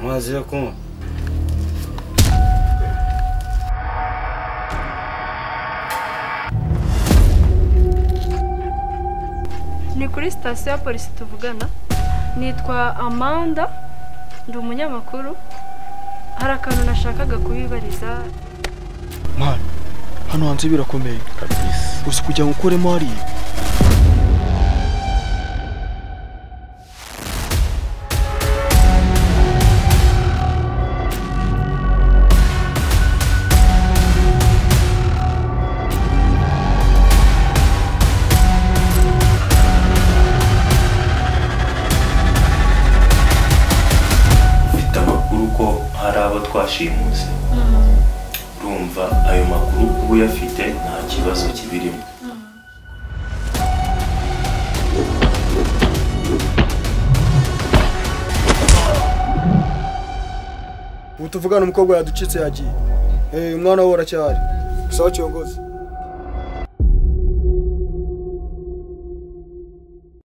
Amazi yo kunywa. Ni kuri sitasiyo ya polisi tuvugana. Nitwa Amanda, ndi umunyamakuru. Hari akantu nashakaga kubibariza. Mwana, hano hanze birakomeye kabisa. Gusa kujya ngukoremo hari hari abo twashimuse. Urumva ayo makuru ubu yafite nta kibazo kibirimo. Utuvugana umukobwa yaducitse yagiye. Umwana we aracyari. Sawa cyongozi.